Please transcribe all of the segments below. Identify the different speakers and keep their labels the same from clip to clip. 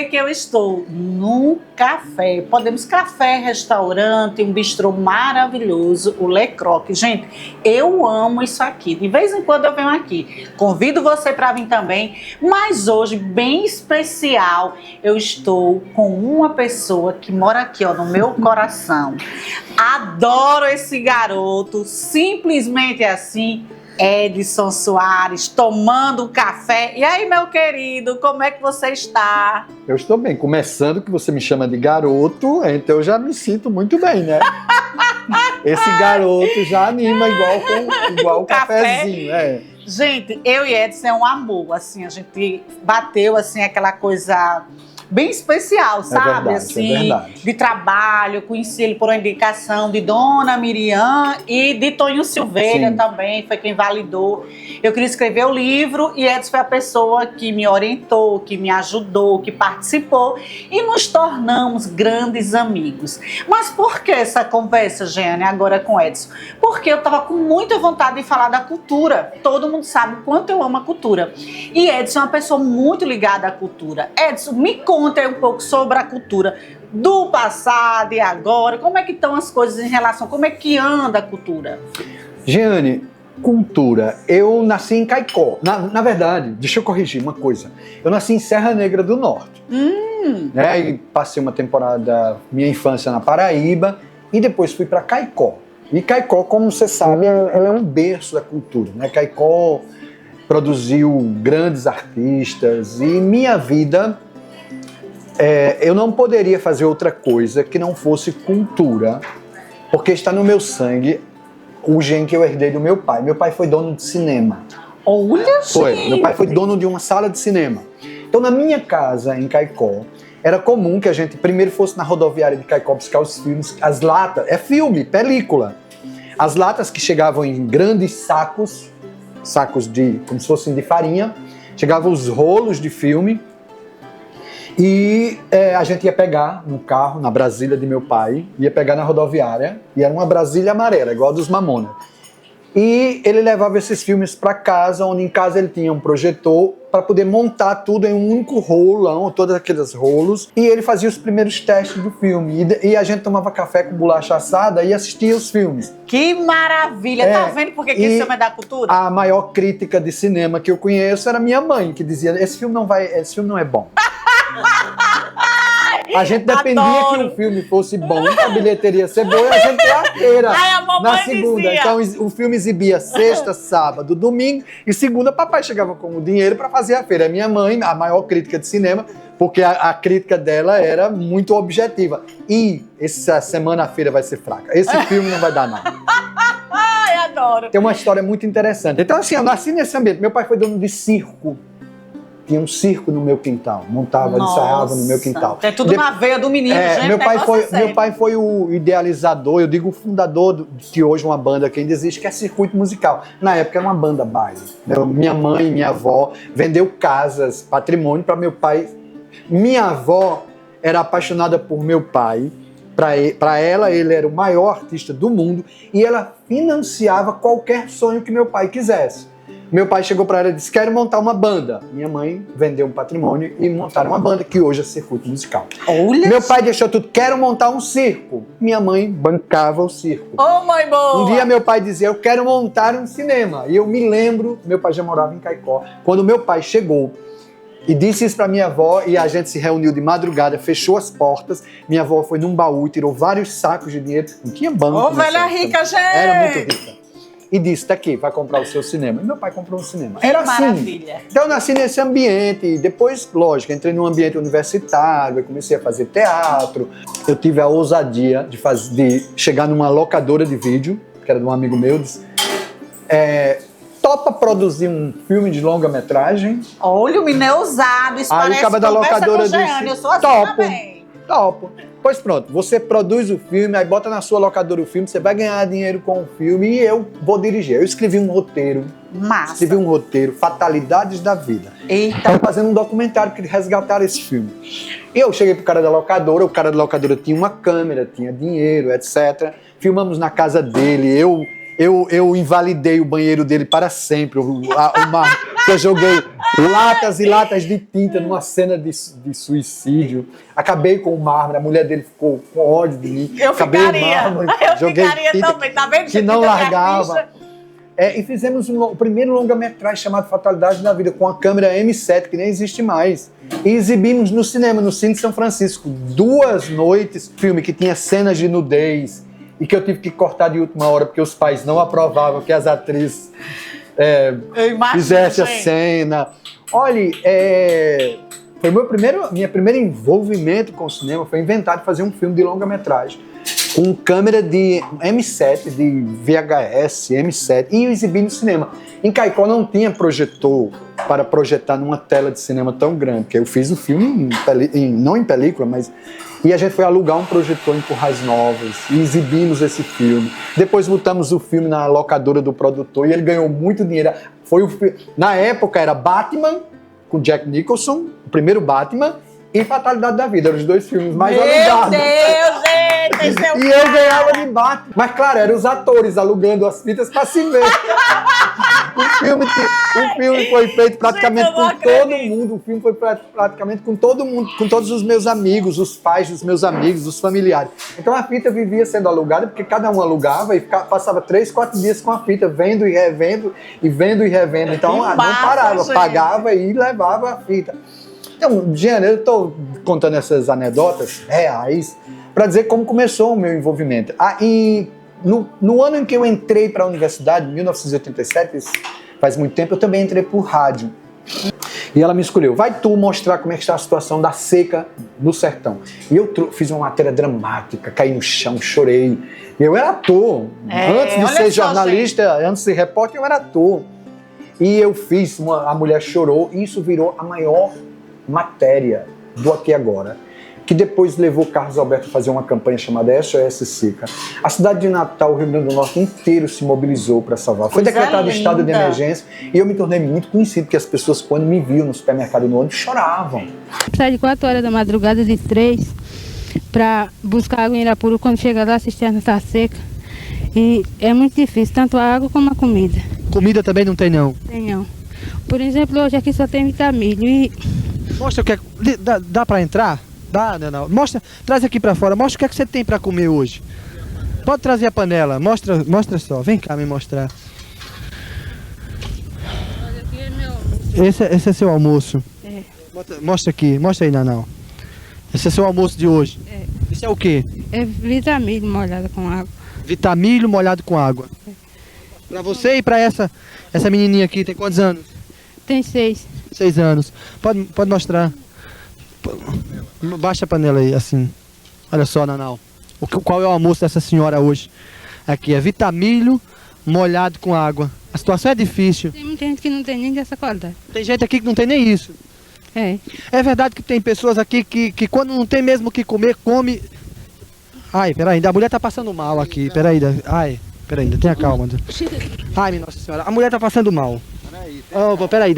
Speaker 1: que eu estou num café. Podemos café, restaurante, um bistrô maravilhoso, o Le Croque. Gente, eu amo isso aqui. De vez em quando eu venho aqui. Convido você para vir também. Mas hoje, bem especial, eu estou com uma pessoa que mora aqui, ó, no meu coração. Adoro esse garoto, simplesmente assim. Edson Soares, tomando um café. E aí, meu querido, como é que você está?
Speaker 2: Eu estou bem. Começando que você me chama de garoto, então eu já me sinto muito bem, né? Esse garoto já anima igual o cafezinho. É.
Speaker 1: Gente, eu e Edson é um amor, assim, a gente bateu, assim, aquela coisa bem especial, sabe?
Speaker 2: Verdade,
Speaker 1: assim,
Speaker 2: é verdade.
Speaker 1: De trabalho. Eu conheci ele por uma indicação de Dona Miriam e de Tonho Silveira. Sim. Também, foi quem validou. Eu queria escrever o livro e Edson foi a pessoa que me orientou, que me ajudou, que participou e nos tornamos grandes amigos. Mas por que essa conversa, Jeane, agora com Edson? Porque eu estava com muita vontade de falar da cultura. Todo mundo sabe o quanto eu amo a cultura. E Edson é uma pessoa muito ligada à cultura. Edson, me conta um pouco sobre a cultura do passado e agora. Como é que estão as coisas em relação, como é que anda a cultura?
Speaker 2: Jeane, cultura. Eu nasci em Caicó. Na verdade, deixa eu corrigir uma coisa. Eu nasci em Serra Negra do Norte. Né? E passei uma temporada, minha infância na Paraíba, e depois fui para Caicó. E Caicó, como você sabe, ela é um berço da cultura. Né? Caicó produziu grandes artistas e minha vida... eu não poderia fazer outra coisa que não fosse cultura, porque está no meu sangue o gene que eu herdei do meu pai. Meu pai foi dono de cinema.
Speaker 1: Olha,
Speaker 2: foi. Meu pai foi dono de uma sala de cinema. Então, na minha casa, em Caicó, era comum que a gente primeiro fosse na rodoviária de Caicó buscar os filmes, as latas, filme, película. As latas que chegavam em grandes sacos como se fossem de farinha, chegavam os rolos de filme. E a gente ia pegar no carro, na Brasília de meu pai, ia pegar na rodoviária, e era uma Brasília amarela, igual a dos Mamonas. E ele levava esses filmes para casa, onde em casa ele tinha um projetor para poder montar tudo em um único rolão, todos aqueles rolos, e ele fazia os primeiros testes do filme. E a gente tomava café com bolacha assada e assistia os filmes.
Speaker 1: Que maravilha! Tá vendo por que esse filme é da cultura?
Speaker 2: A maior crítica de cinema que eu conheço era minha mãe, que dizia, esse filme não é bom. A gente dependia que o filme fosse bom, a bilheteria ser boa e a gente ter a feira na segunda.
Speaker 1: Dizia.
Speaker 2: Então o filme exibia sexta, sábado, domingo e segunda papai chegava com o dinheiro para fazer a feira. A minha mãe, a maior crítica de cinema, porque a crítica dela era muito objetiva. E essa semana a feira vai ser fraca. Esse filme não vai dar nada.
Speaker 1: Ai, adoro.
Speaker 2: Tem uma história muito interessante. Então assim, eu nasci nesse ambiente. Meu pai foi dono de circo. Tinha um circo no meu quintal, montava, ensaiava no meu quintal.
Speaker 1: É tudo na veia do menino, gente.
Speaker 2: Meu pai foi o idealizador, eu digo o fundador de hoje uma banda que ainda existe, que é Circuito Musical. Na época era uma banda baile. Minha mãe, minha avó, vendeu casas, patrimônio para meu pai. Minha avó era apaixonada por meu pai. Para ela, ele era o maior artista do mundo e ela financiava qualquer sonho que meu pai quisesse. Meu pai chegou para ela e disse, quero montar uma banda. Minha mãe vendeu um patrimônio e montaram uma banda, que hoje é Circuito Musical.
Speaker 1: Olha.
Speaker 2: Meu pai deixou tudo, quero montar um circo. Minha mãe bancava o circo.
Speaker 1: Ô, mãe boa!
Speaker 2: Um dia meu pai dizia, eu quero montar um cinema. E eu me lembro, meu pai já morava em Caicó, quando meu pai chegou e disse isso para minha avó, e a gente se reuniu de madrugada, fechou as portas, minha avó foi num baú e tirou vários sacos de dinheiro, não tinha banco.
Speaker 1: Ô, velha rica, gente!
Speaker 2: Era muito rica. E disse, tá aqui, vai comprar o seu cinema. E meu pai comprou um cinema. Era assim.
Speaker 1: Maravilha.
Speaker 2: Então eu nasci nesse ambiente. E depois, lógico, entrei num ambiente universitário, eu comecei a fazer teatro. Eu tive a ousadia de chegar numa locadora de vídeo, que era de um amigo meu, disse, topa produzir um filme de longa-metragem?
Speaker 1: Olha, o menino é ousado, isso
Speaker 2: aí
Speaker 1: parece
Speaker 2: o cara da locadora
Speaker 1: com Jeane,
Speaker 2: disse,
Speaker 1: eu sou assim também.
Speaker 2: Topo. Pois pronto, você produz o filme, aí bota na sua locadora o filme, você vai ganhar dinheiro com o filme e eu vou dirigir. Eu escrevi um roteiro.
Speaker 1: Massa.
Speaker 2: Escrevi um roteiro, Fatalidades da Vida.
Speaker 1: Eita.
Speaker 2: Estava fazendo um documentário que resgataram esse filme. E eu cheguei pro cara da locadora, o cara da locadora tinha uma câmera, tinha dinheiro, etc. Filmamos na casa dele, eu eu invalidei o banheiro dele para sempre. Eu joguei latas e latas de tinta numa cena de suicídio. Acabei com o mármore, a mulher dele ficou com ódio de mim.
Speaker 1: Eu ficaria
Speaker 2: tinta
Speaker 1: também, tá vendo?
Speaker 2: que não largava. E fizemos o primeiro longa-metragem chamado Fatalidade da Vida, com a câmera M7, que nem existe mais. E exibimos no cinema, no Cine São Francisco, 2 noites, filme que tinha cenas de nudez, e que eu tive que cortar de última hora, porque os pais não aprovavam que as atrizes fizessem a cena. Olha, foi minha primeiro envolvimento com o cinema, foi inventar de fazer um filme de longa-metragem, com câmera de M7, de VHS, M7, e exibir no cinema. Em Caicó não tinha projetor para projetar numa tela de cinema tão grande, porque eu fiz o filme, não em película, mas... E a gente foi alugar um projetor em Currais Novas e exibimos esse filme. Depois botamos o filme na locadora do produtor e ele ganhou muito dinheiro. Na época era Batman, com Jack Nicholson, o primeiro Batman, e Fatalidade da Vida. Eram os 2 filmes mais alugados.
Speaker 1: Meu Deus, gente! Esse é o
Speaker 2: e eu ganhava de Batman. Mas claro, eram os atores alugando as fitas para se ver. O filme foi feito praticamente com todo mundo. O filme foi praticamente com todo mundo, com todos os meus amigos, os pais dos meus amigos, os familiares. Então a fita vivia sendo alugada, porque cada um alugava e passava 3, 4 dias com a fita, vendo e revendo, e vendo e revendo. Então não parava, gente. Pagava e levava a fita. Então, Giana, eu estou contando essas anedotas reais para dizer como começou o meu envolvimento. No ano em que eu entrei para a universidade, em 1987, faz muito tempo, eu também entrei por rádio. E ela me escolheu, vai tu mostrar como é que está a situação da seca no sertão. E eu fiz uma matéria dramática, caí no chão, chorei. Eu era ator. Antes de ser jornalista, antes de ser repórter, eu era ator. E eu fiz, a mulher chorou, e isso virou a maior matéria do Aqui Agora, que depois levou Carlos Alberto a fazer uma campanha chamada SOS Seca. A cidade de Natal, o Rio Grande do Norte inteiro se mobilizou para salvar. Foi decretado estado de emergência e eu me tornei muito conhecido, porque as pessoas, quando me viam no supermercado no ônibus, choravam.
Speaker 3: Sai de 4 horas da madrugada, de 3, para buscar água em Irapuru. Quando chega lá, a cisterna está seca. E é muito difícil, tanto a água como a comida.
Speaker 4: Comida também não tem, não?
Speaker 3: Tem não. Por exemplo, hoje aqui só tem vitamilho e...
Speaker 4: Mostra o que é... Dá para entrar? Dá, não. Mostra, traz aqui para fora. Mostra o que é que você tem para comer hoje. Pode trazer a panela. Mostra só. Vem cá me mostrar.
Speaker 3: Olha, aqui é meu almoço.
Speaker 4: Esse é seu almoço?
Speaker 3: É.
Speaker 4: Mostra aqui. Mostra aí, Nanau. Esse é seu almoço de hoje?
Speaker 3: É.
Speaker 4: Isso é o quê?
Speaker 3: É vitamilho molhado com água.
Speaker 4: Vitamilho molhado com água. É. Para você e para essa menininha aqui, tem quantos anos?
Speaker 3: Tem 6.
Speaker 4: 6 anos. Pode mostrar. Baixa a panela aí, assim. Olha só, Nanau. Qual é o almoço dessa senhora hoje? Aqui é vitamilho molhado com água. A situação é difícil.
Speaker 3: Tem muita gente que não tem nem dessa qualidade.
Speaker 4: Tem gente aqui que não tem nem isso.
Speaker 3: É.
Speaker 4: É verdade que tem pessoas aqui que quando não tem mesmo o que comer, come... Ai, peraí, a mulher tá passando mal aqui. Peraí, ainda tenha calma. Ai, minha Nossa Senhora, a mulher tá passando mal. Opa, peraí.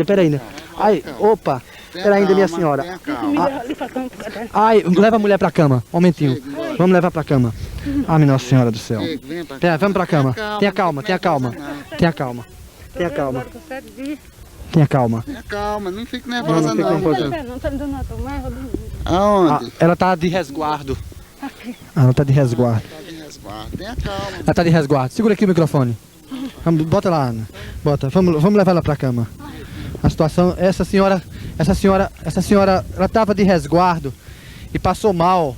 Speaker 4: Ai, opa. Peraí, minha senhora. Ai, leva a mulher pra cama. Um momentinho. Vamos levar pra cama. Ai, minha Nossa Senhora do céu. Pera, vamos pra cama. Tenha calma. Tenha calma,
Speaker 5: não fique nervosa não.
Speaker 3: Não tá me dando a tomar.
Speaker 5: Aonde?
Speaker 4: Ela tá de resguardo. Ela tá de resguardo.
Speaker 5: Tenha calma.
Speaker 4: Ela tá de resguardo. Segura aqui o microfone. Bota lá, Ana. Bota. Vamos levar ela pra cama. A situação, essa senhora, ela estava de resguardo e passou mal.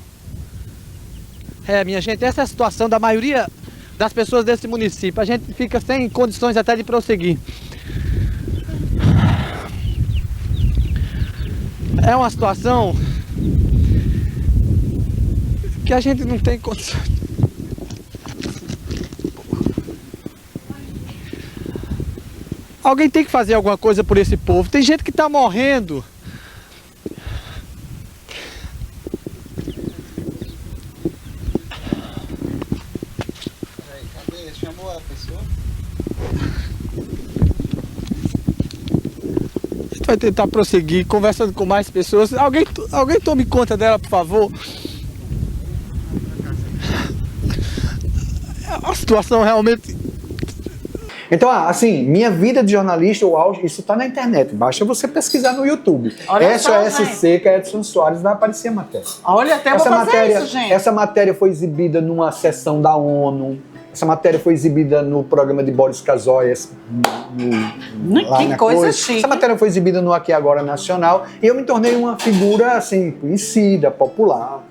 Speaker 4: Minha gente, essa é a situação da maioria das pessoas desse município. A gente fica sem condições até de prosseguir. É uma situação que a gente não tem condições. Alguém tem que fazer alguma coisa por esse povo. Tem gente que está morrendo.
Speaker 5: Cadê? Chamou a pessoa?
Speaker 4: A gente vai tentar prosseguir, conversando com mais pessoas. Alguém tome conta dela, por favor. É uma situação realmente
Speaker 2: Então, assim, minha vida de jornalista, o auge, isso tá na internet. Basta você pesquisar no YouTube.
Speaker 1: Olha só,
Speaker 2: SOS Seca, Edson Soares, vai aparecer a matéria.
Speaker 1: Olha, até vou fazer isso, gente.
Speaker 2: Essa matéria foi exibida numa sessão da ONU. Essa matéria foi exibida no programa de Boris Casoy.
Speaker 1: Que coisa chique.
Speaker 2: Essa matéria foi exibida no Aqui Agora Nacional. E eu me tornei uma figura, assim, conhecida, popular.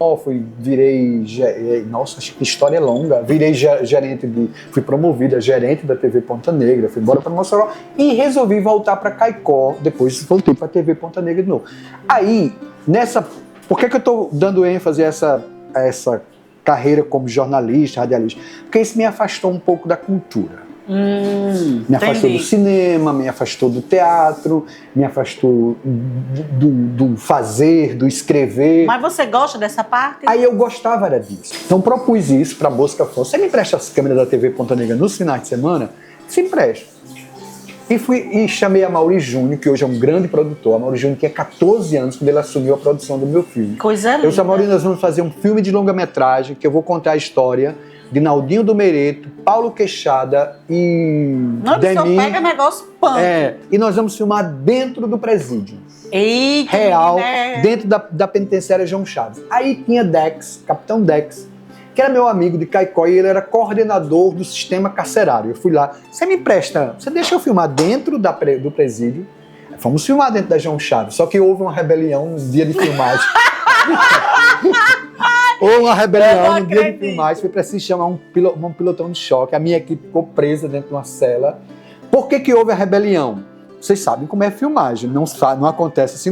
Speaker 2: Nossa, acho que a história é longa. Fui promovida gerente da TV Ponta Negra. Fui embora para Mossoró. E resolvi voltar para Caicó. Depois voltei para a TV Ponta Negra de novo. Aí, por que eu estou dando ênfase a essa carreira como jornalista, radialista? Porque isso me afastou um pouco da cultura. Me afastou do cinema, me afastou do teatro, me afastou do fazer, do escrever.
Speaker 1: Mas você gosta dessa parte?
Speaker 2: Aí eu gostava era disso. Então propus isso para Bosca Afonso. Você me empresta as câmeras da TV Ponta Negra nos finais de semana? Se empresta. E chamei a Mauri Júnior, que hoje é um grande produtor. A Mauri Júnior tinha 14 anos quando ele assumiu a produção do meu filme.
Speaker 1: Coisa linda.
Speaker 2: Eu disse, Mauri, nós vamos fazer um filme de longa-metragem que eu vou contar a história de Naldinho do Meireto, Paulo Queixada e Demi.
Speaker 1: Não, pega negócio punk.
Speaker 2: E nós vamos filmar dentro do presídio.
Speaker 1: Eita,
Speaker 2: real,
Speaker 1: né?
Speaker 2: Dentro da penitenciária João Chaves. Aí tinha Dex, Capitão Dex, que era meu amigo de Caicó, e ele era coordenador do sistema carcerário. Eu fui lá, você deixa eu filmar dentro do presídio? Fomos filmar dentro da João Chaves, só que houve uma rebelião no dia de filmagem. Houve uma rebelião no dia de filmagem, foi preciso chamar um pilotão de choque, a minha equipe ficou presa dentro de uma cela. Por que houve a rebelião? Vocês sabem como é filmagem, não acontece assim,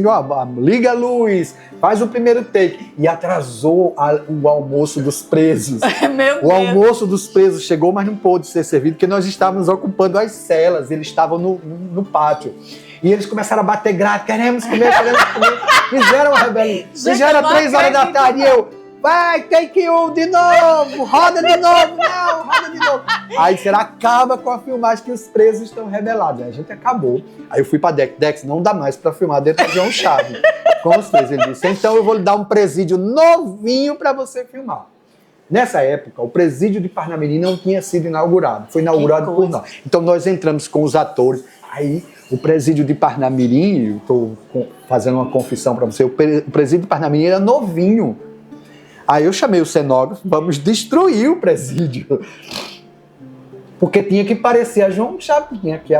Speaker 2: liga a luz, faz o primeiro take. E atrasou o almoço dos presos. O almoço dos presos chegou, mas não pôde ser servido, porque nós estávamos ocupando as celas, eles estavam no pátio. E eles começaram a bater grade, queremos comer. Fizeram uma rebelião. Fizeram 3 horas da tarde e eu... Vai, take you de novo, roda de novo, não, roda de novo. Aí você acaba com a filmagem que os presos estão rebelados. A gente acabou. Aí eu fui pra Dex, não dá mais pra filmar dentro de João Chaves. Com os presos, ele disse, então eu vou lhe dar um presídio novinho pra você filmar. Nessa época, o presídio de Parnamirim não tinha sido inaugurado, foi inaugurado por nós. Então nós entramos com os atores, aí o presídio de Parnamirim, eu estou fazendo uma confissão pra você, o presídio de Parnamirim era novinho. Aí eu chamei o cenógrafo, vamos destruir o presídio. Porque tinha que parecer a João Chaves, tinha que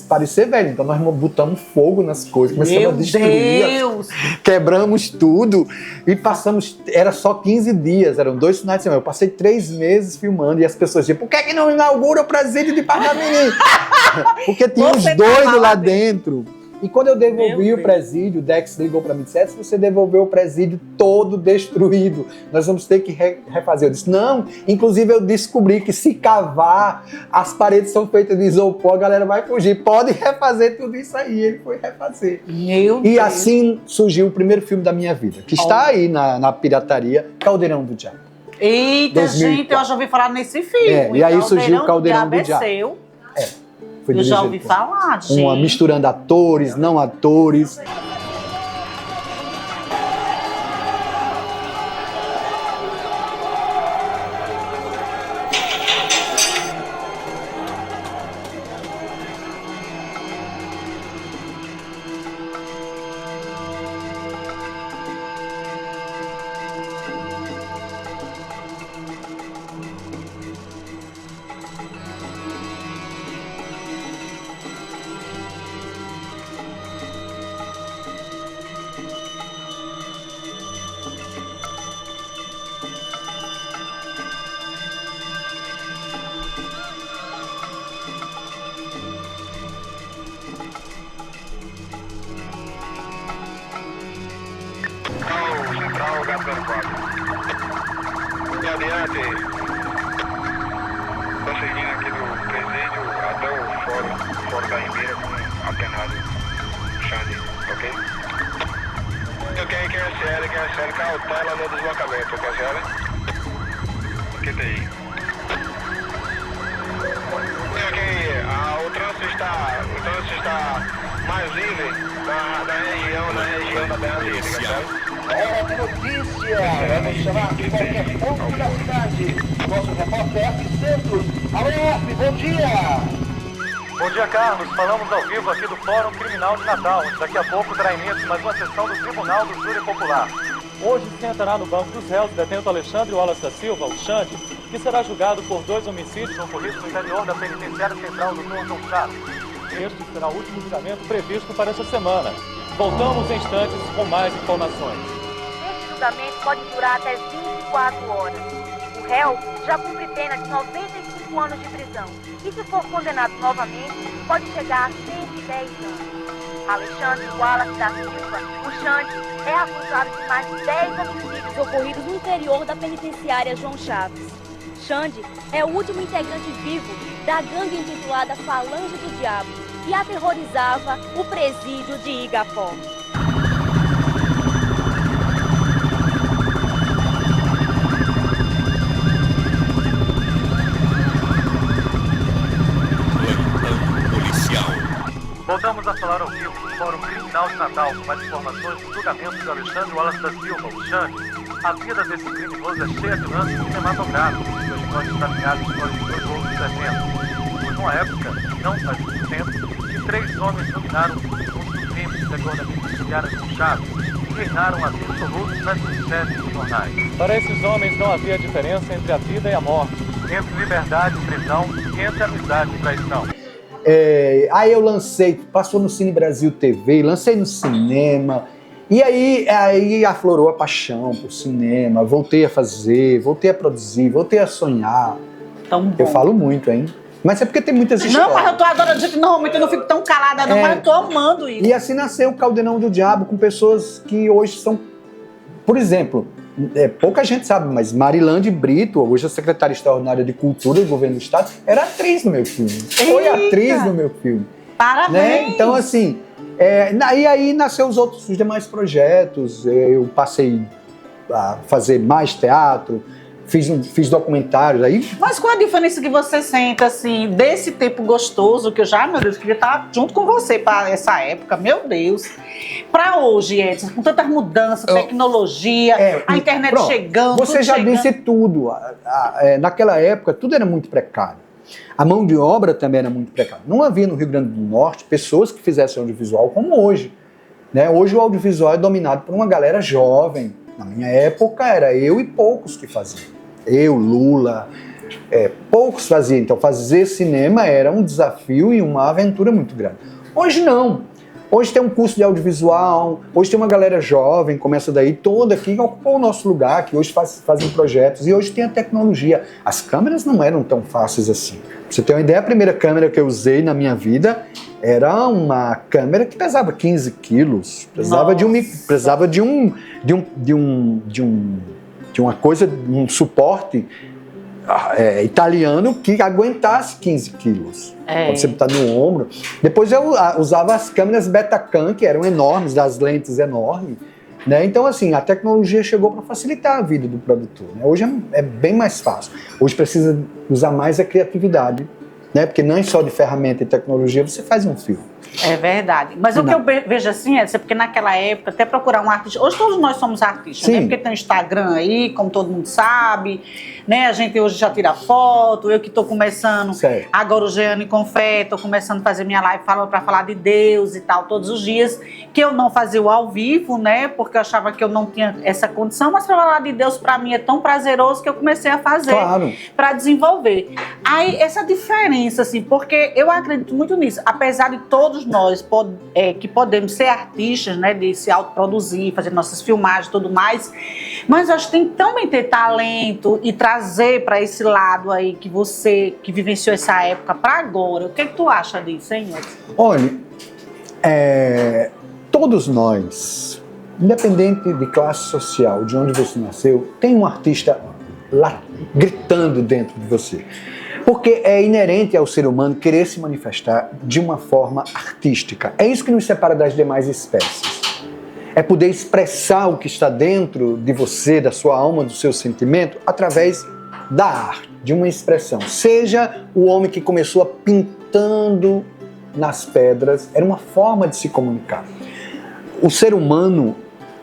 Speaker 2: parecer velho. Então nós botamos fogo nas coisas, começamos a destruir. Quebramos tudo e passamos, era só 15 dias, eram 2 finais de semana. Eu passei 3 meses filmando e as pessoas diziam, por que não inaugura o presídio de Parnamirim? Porque tinha uns doidos lá dentro. E quando eu devolvi o presídio, o Dex ligou para mim e disse, se você devolveu o presídio todo destruído, nós vamos ter que refazer. Eu disse, não, inclusive eu descobri que se cavar, as paredes são feitas de isopor, a galera vai fugir, pode refazer tudo isso aí. Ele foi refazer. E assim surgiu o primeiro filme da minha vida, que está aí na pirataria, Caldeirão do Diabo.
Speaker 1: Eita, 2004. Gente, eu já ouvi falar nesse filme.
Speaker 2: E aí surgiu o Caldeirão do Diabo.
Speaker 1: Eu já ouvi falar, gente.
Speaker 2: Misturando atores, não atores.
Speaker 6: Central, gato 04. E adiante, tô seguindo aqui do presídio até o fórum da Ribeira com apenado Xande, ok? Eu quero QSL, cautela no deslocamento, QSL? QTI. Ok, o trânsito está mais livre na região da BR, QSL?
Speaker 7: Hora de notícia! Vamos chamar qualquer ponto da cidade. Nosso repórter F. Santos. Alô, F, bom dia!
Speaker 8: Bom dia, Carlos. Falamos ao vivo aqui do Fórum Criminal de Natal, onde daqui a pouco dará início mais uma sessão do Tribunal do Júri Popular. Hoje se sentará no banco dos réus o detento Alexandre Wallace da Silva, o Xande, que será julgado por 2 homicídios ocorridos no interior da Penitenciária Central do João Chaves. Este será o último julgamento previsto para essa semana. Voltamos em instantes com mais informações.
Speaker 9: Este julgamento pode durar até 24 horas. O réu já cumpre pena de 95 anos de prisão e, se for condenado novamente, pode chegar a 110 anos. Alexandre Wallace da Silva, o Xande, é acusado de mais de 10 homicídios ocorridos no interior da penitenciária João Chaves. Xande é o último integrante vivo da gangue intitulada Falange do Diabo, que aterrorizava o presídio de Igapó.
Speaker 8: Voltamos a falar ao vivo do Fórum Criminal de Natal com mais informações do julgamento de Alexandre Wallace da Silva, o Xande. A vida desse criminoso é cheia de lances cinematográficos, que hoje pode estar ligado histórias de 2 outros eventos. Foi numa época, não faz muito tempo, que 3 homens dominaram o segundo crime do setor da penitenciária de Chaves e reinaram absolutos nas manchetes dos jornais. Para esses homens não havia diferença entre a vida e a morte, entre liberdade e prisão e entre amizade e traição.
Speaker 2: Aí eu lancei, passou no Cine Brasil TV, lancei no cinema, e aí aflorou a paixão por cinema, voltei a fazer, voltei a produzir, voltei a sonhar.
Speaker 1: Tão bom.
Speaker 2: Eu falo muito, hein? Mas é porque tem muitas histórias.
Speaker 1: Não, mas eu tô adorando, que normalmente eu não fico tão calada não, mas eu tô amando isso.
Speaker 2: E assim nasceu o Caldeirão do Diabo, com pessoas que hoje são, por exemplo, pouca gente sabe, mas Marilande Brito, hoje a secretária extraordinária de Cultura do Governo do Estado, era atriz no meu filme. Foi atriz no meu filme.
Speaker 1: Parabéns!
Speaker 2: Né? Então, assim, e aí nasceu os demais projetos. Eu passei a fazer mais teatro, fiz documentários aí.
Speaker 1: Mas qual a diferença que você sente, assim, desse tempo gostoso, que eu já, meu Deus, queria estar junto com você para essa época, meu Deus, para hoje, Edson, com tantas mudanças, tecnologia, a internet
Speaker 2: pronto,
Speaker 1: chegando.
Speaker 2: Você já disse tudo. Naquela época, tudo era muito precário. A mão de obra também era muito precária. Não havia no Rio Grande do Norte pessoas que fizessem audiovisual como hoje. Né? Hoje o audiovisual é dominado por uma galera jovem. Na minha época, era eu e poucos que faziam. Eu, Lula, poucos faziam. Então fazer cinema era um desafio e uma aventura muito grande. Hoje não. Hoje tem um curso de audiovisual, hoje tem uma galera jovem, começa daí, toda aqui, que ocupou o nosso lugar, que hoje fazem projetos, e hoje tem a tecnologia. As câmeras não eram tão fáceis assim. Pra você ter uma ideia, a primeira câmera que eu usei na minha vida era uma câmera que pesava 15 quilos, precisava de uma coisa, um suporte italiano que aguentasse 15 quilos. Quando você está no ombro. Depois eu usava as câmeras Betacam, que eram enormes, das lentes enormes. Né? Então, assim, a tecnologia chegou para facilitar a vida do produtor. Né? Hoje é bem mais fácil. Hoje precisa usar mais a criatividade, né? Porque não é só de ferramenta e tecnologia, você faz um filme.
Speaker 1: É verdade. Mas o que eu vejo assim é porque naquela época, até procurar um artista. Hoje todos nós somos artistas, né? Porque tem o Instagram aí, como todo mundo sabe, né? A gente hoje já tira foto, eu que estou começando, agora o Jeane Confé, estou começando a fazer minha live para falar de Deus e tal, todos os dias, que eu não fazia o ao vivo, né? Porque eu achava que eu não tinha essa condição, mas para falar de Deus para mim é tão prazeroso que eu comecei a fazer para desenvolver. Aí essa diferença, assim, porque eu acredito muito nisso, apesar de todos nós que podemos ser artistas, né, de se autoproduzir, fazer nossas filmagens e tudo mais, mas acho que tem que também ter talento e trazer para esse lado aí que você, que vivenciou essa época para agora. O que tu acha disso, hein, Edson?
Speaker 2: Olha, todos nós, independente de classe social, de onde você nasceu, tem um artista lá gritando dentro de você. Porque é inerente ao ser humano querer se manifestar de uma forma artística. É isso que nos separa das demais espécies. É poder expressar o que está dentro de você, da sua alma, do seu sentimento, através da arte, de uma expressão. Seja o homem que começou pintando nas pedras, era uma forma de se comunicar. O ser humano,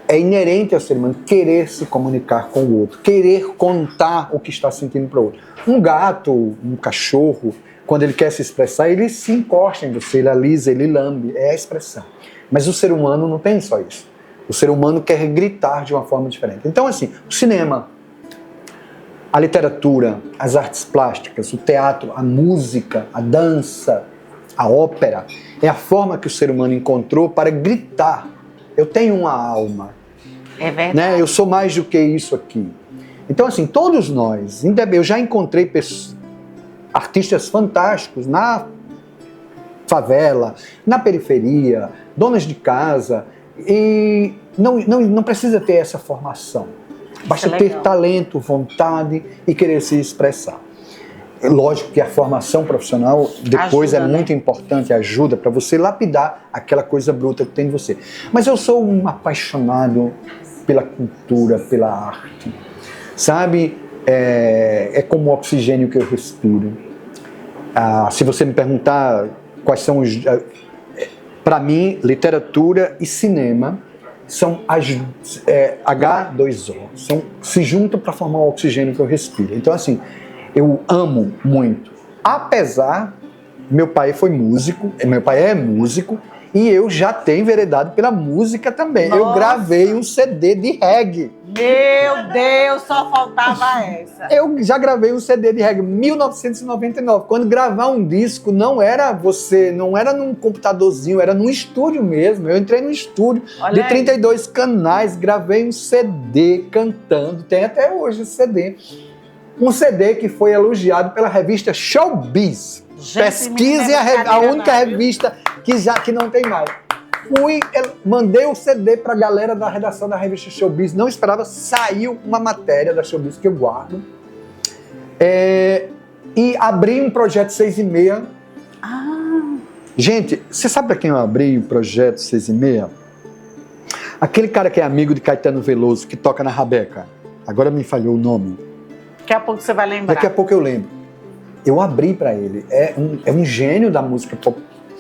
Speaker 2: é inerente ao ser humano querer se comunicar com o outro, querer contar o que está sentindo para o outro. Um gato, um cachorro, quando ele quer se expressar, ele se encosta em você, ele alisa, ele lambe, é a expressão. Mas o ser humano não tem só isso. O ser humano quer gritar de uma forma diferente. Então, assim, o cinema, a literatura, as artes plásticas, o teatro, a música, a dança, a ópera, é a forma que o ser humano encontrou para gritar. Eu tenho uma alma.
Speaker 1: É verdade.
Speaker 2: Né? Eu sou mais do que isso aqui. Então, assim, todos nós, eu já encontrei artistas fantásticos na favela, na periferia, donas de casa, e não precisa ter essa formação. Basta ter talento, vontade e querer se expressar. É lógico que a formação profissional depois ajuda, é muito importante, ajuda para você lapidar aquela coisa bruta que tem em você. Mas eu sou um apaixonado pela cultura, pela arte. Sabe, é como o oxigênio que eu respiro. Se você me perguntar quais são os... Para mim, literatura e cinema são H2O, se juntam para formar o oxigênio que eu respiro. Então, assim, eu amo muito. Apesar, meu pai é músico, e eu já tenho enveredado pela música também.
Speaker 1: Nossa.
Speaker 2: Eu gravei um CD de reggae.
Speaker 1: Meu Deus, só faltava essa.
Speaker 2: Eu já gravei um CD de reggae em 1999. Quando gravar um disco não era num computadorzinho, era num estúdio mesmo. Eu entrei num estúdio de 32 canais, gravei um CD cantando. Tem até hoje esse CD. Um CD que foi elogiado pela revista Showbiz. Gente, pesquise a única revista que não tem mais. Mandei o CD pra galera da redação da revista Showbiz, não esperava, saiu uma matéria da Showbiz que eu guardo. E abri um projeto 6 e meia. Gente, você sabe pra quem eu abri o projeto 6 e meia? Aquele cara que é amigo de Caetano Veloso, que toca na Rabeca. Agora me falhou o nome.
Speaker 1: Daqui a pouco você vai lembrar.
Speaker 2: Daqui a pouco eu lembro. Eu abri para ele. É um gênio da música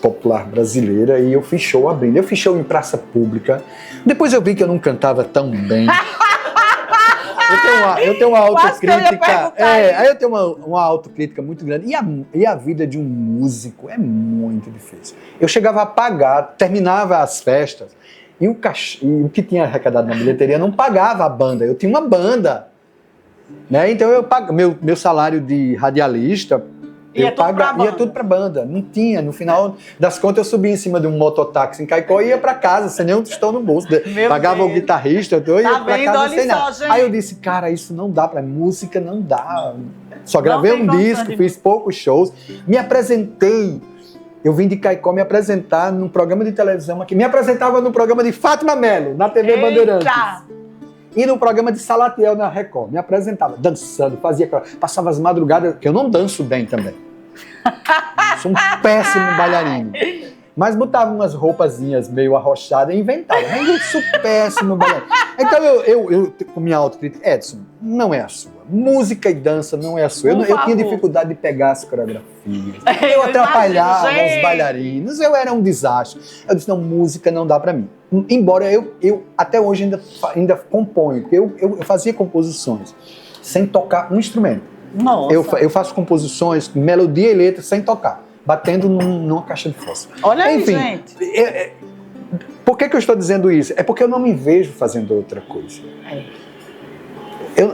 Speaker 2: popular brasileira e eu fiz show abrindo. Eu fiz show em praça pública. Depois eu vi que eu não cantava tão bem. Eu tenho uma autocrítica. Aí eu tenho uma autocrítica muito grande. E a vida de um músico é muito difícil. Eu chegava a pagar, terminava as festas e o que tinha arrecadado na bilheteria não pagava a banda. Eu tinha uma banda. Né? Então eu pago meu salário de radialista, ia tudo pra banda. Não tinha. No final das contas, eu subia em cima de um mototáxi em Caicó e ia pra casa, sem nenhum tostão no bolso. Pagava o guitarrista, eu ia pra casa sem nada. Aí eu disse, cara, isso não dá pra música, não dá. Só gravei um disco, fiz poucos shows, me apresentei. Eu vim de Caicó me apresentar num programa de televisão aqui. Me apresentava no programa de Fátima Melo, na TV Bandeirantes. E no programa de Salatiel na Record. Me apresentava, dançando, passava as madrugadas, que eu não danço bem também. Sou um péssimo bailarino. Mas botava umas roupazinhas meio arrochadas e inventava. Eu sou péssimo bailarino. Então eu com minha autocrítica, Edson, não é a sua. Música e dança não é a sua. Eu tinha dificuldade de pegar as coreografias. Eu atrapalhava os bailarinos. Eu era um desastre. Eu disse, não, música não dá pra mim. Embora eu até hoje ainda componho, porque eu fazia composições sem tocar um instrumento.
Speaker 1: Nossa.
Speaker 2: Eu faço composições, melodia e letra sem tocar, batendo numa caixa de fósforo.
Speaker 1: Olha aí,
Speaker 2: enfim,
Speaker 1: gente.
Speaker 2: Por que eu estou dizendo isso? É porque eu não me vejo fazendo outra coisa.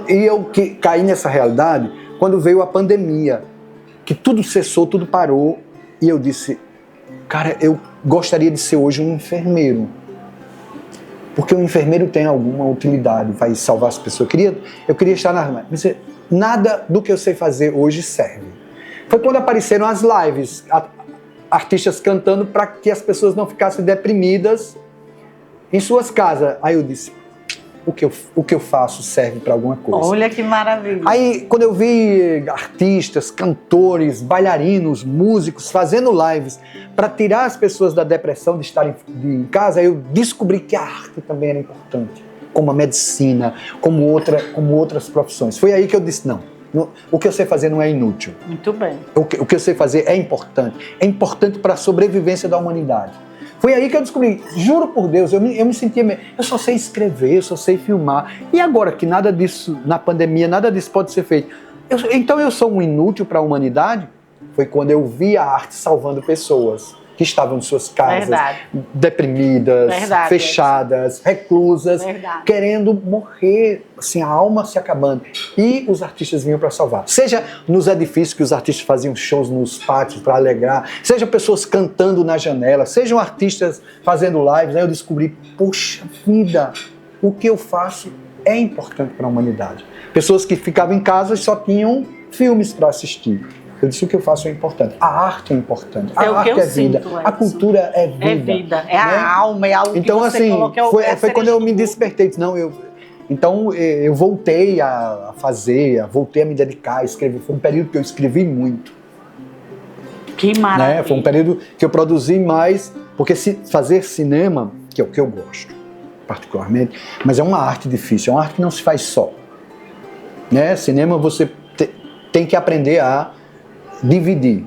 Speaker 2: Eu caí nessa realidade quando veio a pandemia, que tudo cessou, tudo parou, e eu disse, cara, eu gostaria de ser hoje um enfermeiro. Porque o enfermeiro tem alguma utilidade, vai salvar as pessoas. Eu queria estar na arma. Mas nada do que eu sei fazer hoje serve. Foi quando apareceram as lives, artistas cantando para que as pessoas não ficassem deprimidas em suas casas. Aí eu disse, o que eu faço serve para alguma coisa.
Speaker 1: Olha que maravilha.
Speaker 2: Aí quando eu vi artistas, cantores, bailarinos, músicos fazendo lives para tirar as pessoas da depressão de estarem em casa, eu descobri que a arte também era importante, como a medicina, como outras profissões. Foi aí que eu disse, não, o que eu sei fazer não é inútil.
Speaker 1: Muito bem.
Speaker 2: O que eu sei fazer é importante para a sobrevivência da humanidade. Foi aí que eu descobri, juro por Deus, eu me sentia... Eu só sei escrever, eu só sei filmar. E agora que nada disso, na pandemia, nada disso pode ser feito. Então eu sou um inútil para a humanidade? foi quando eu vi a arte salvando pessoas que estavam em suas casas,
Speaker 1: Verdade.
Speaker 2: deprimidas,
Speaker 1: Verdade,
Speaker 2: fechadas, reclusas,
Speaker 1: Verdade.
Speaker 2: querendo morrer, assim, a alma se acabando. E os artistas vinham para salvar. Seja nos edifícios que os artistas faziam shows nos pátios para alegrar, seja pessoas cantando na janela, sejam artistas fazendo lives. Aí eu descobri, poxa vida, o que eu faço é importante para a humanidade. Pessoas que ficavam em casa e só tinham filmes para assistir. Eu disse, o que eu faço é importante. A arte é importante. A arte é vida. A cultura é vida.
Speaker 1: É vida. É a alma, é algo
Speaker 2: então,
Speaker 1: que você
Speaker 2: assim,
Speaker 1: coloca.
Speaker 2: foi quando eu me despertei. Não, então, eu voltei a fazer, voltei a me dedicar a escrever. Foi um período que eu escrevi muito.
Speaker 1: Que maravilha.
Speaker 2: Né? Foi um período que eu produzi mais, porque fazer cinema, que é o que eu gosto, particularmente, mas é uma arte difícil, é uma arte que não se faz só. Né? Cinema, você tem que aprender a dividir.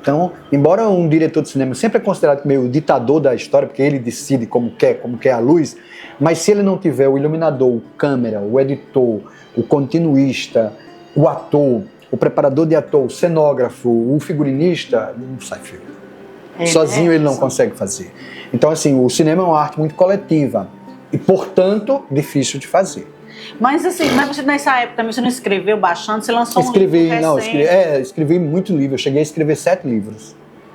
Speaker 2: Então, embora um diretor de cinema sempre é considerado meio o ditador da história, porque ele decide como quer a luz, mas se ele não tiver o iluminador, o câmera, o editor, o continuista, o ator, o preparador de ator, o cenógrafo, o figurinista, não sai filme. Sozinho ele não consegue fazer. Então, assim, o cinema é uma arte muito coletiva e, portanto, difícil de fazer.
Speaker 1: Mas assim, você nessa época também você não escreveu bastante, você lançou um livro recente.
Speaker 2: Escrevi muito livro, eu cheguei a escrever 7 livros.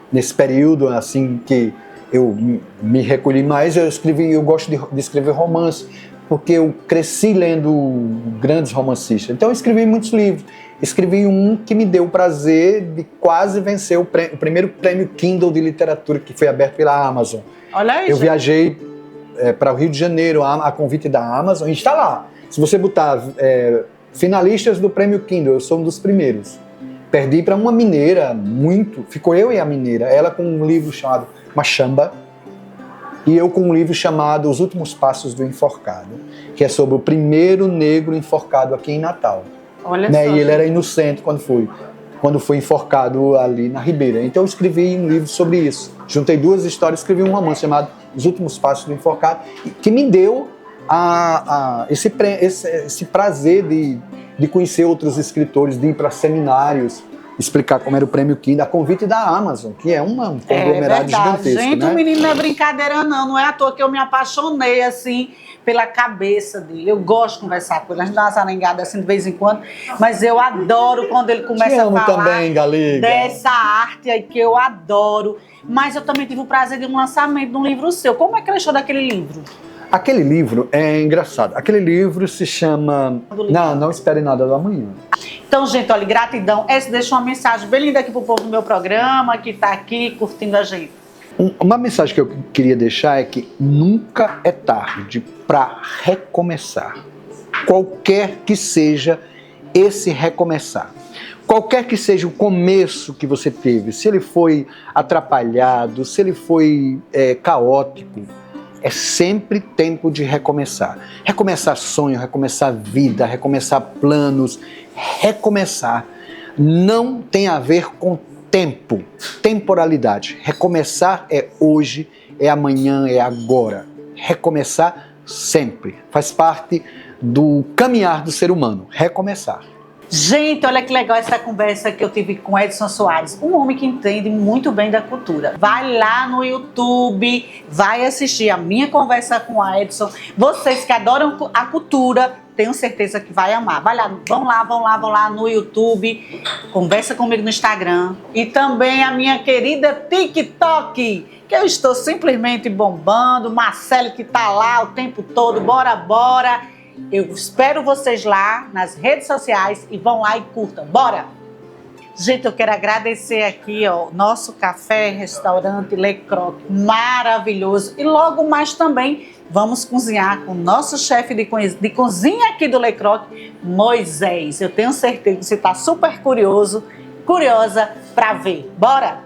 Speaker 2: Nesse período, assim, que eu me recolhi mais, eu gosto de escrever romance, porque eu cresci lendo grandes romancistas. Então eu escrevi muitos livros. Escrevi um que me deu o prazer de quase vencer o primeiro prêmio Kindle de literatura que foi aberto pela Amazon.
Speaker 1: Olha aí,
Speaker 2: eu viajei para o Rio de Janeiro a convite da Amazon e está lá. Se você botar finalistas do prêmio Kindle, eu sou um dos primeiros. Perdi para uma mineira, ficou eu e a mineira, ela com um livro chamado Machamba e eu com um livro chamado Os Últimos Passos do Enforcado, que é sobre o primeiro negro enforcado aqui em Natal.
Speaker 1: Olha
Speaker 2: né?
Speaker 1: só.
Speaker 2: E ele era inocente quando foi enforcado ali na Ribeira. Então eu escrevi um livro sobre isso. Juntei 2 histórias, escrevi um romance chamado Os Últimos Passos do Enforcado, que me deu esse prazer de conhecer outros escritores, de ir para seminários, explicar como era o prêmio Kindle, a convite da Amazon, que é um conglomerado gigantesco.
Speaker 1: Gente,
Speaker 2: né?
Speaker 1: O menino não é brincadeira não é à toa que eu me apaixonei assim pela cabeça dele. Eu gosto de conversar com ele, a gente dá uma zarangada assim de vez em quando, mas eu adoro quando ele começa a falar
Speaker 2: também, Galiga.
Speaker 1: Dessa arte aí que eu adoro. Mas eu também tive o prazer de um lançamento de um livro seu. Como é que ele achou daquele livro?
Speaker 2: Aquele livro é engraçado. Aquele livro se chama Não Espere Nada do Amanhã.
Speaker 1: Então, gente, olha, gratidão. Essa deixa uma mensagem bem linda aqui pro povo do meu programa, que tá aqui curtindo a gente.
Speaker 2: Uma mensagem que eu queria deixar é que nunca é tarde para recomeçar. Qualquer que seja esse recomeçar. Qualquer que seja o começo que você teve, se ele foi atrapalhado, se ele foi caótico, é sempre tempo de recomeçar. Recomeçar sonho, recomeçar vida, recomeçar planos, recomeçar. Não tem a ver com tempo, temporalidade. Recomeçar é hoje, é amanhã, é agora. Recomeçar sempre. Faz parte do caminhar do ser humano. Recomeçar.
Speaker 1: Gente, olha que legal essa conversa que eu tive com Edson Soares, um homem que entende muito bem da cultura. Vai lá no YouTube, vai assistir a minha conversa com o Edson. Vocês que adoram a cultura, tenho certeza que vai amar. Vai lá, vão lá no YouTube, conversa comigo no Instagram e também a minha querida TikTok, que eu estou simplesmente bombando. Marcelo que tá lá o tempo todo, bora. Eu espero vocês lá nas redes sociais e vão lá e curtam. Bora! Gente, eu quero agradecer aqui, nosso café, restaurante Le Croc, maravilhoso. E logo mais também vamos cozinhar com o nosso chefe de cozinha aqui do Le Croc, Moisés. Eu tenho certeza que você está super curiosa para ver. Bora!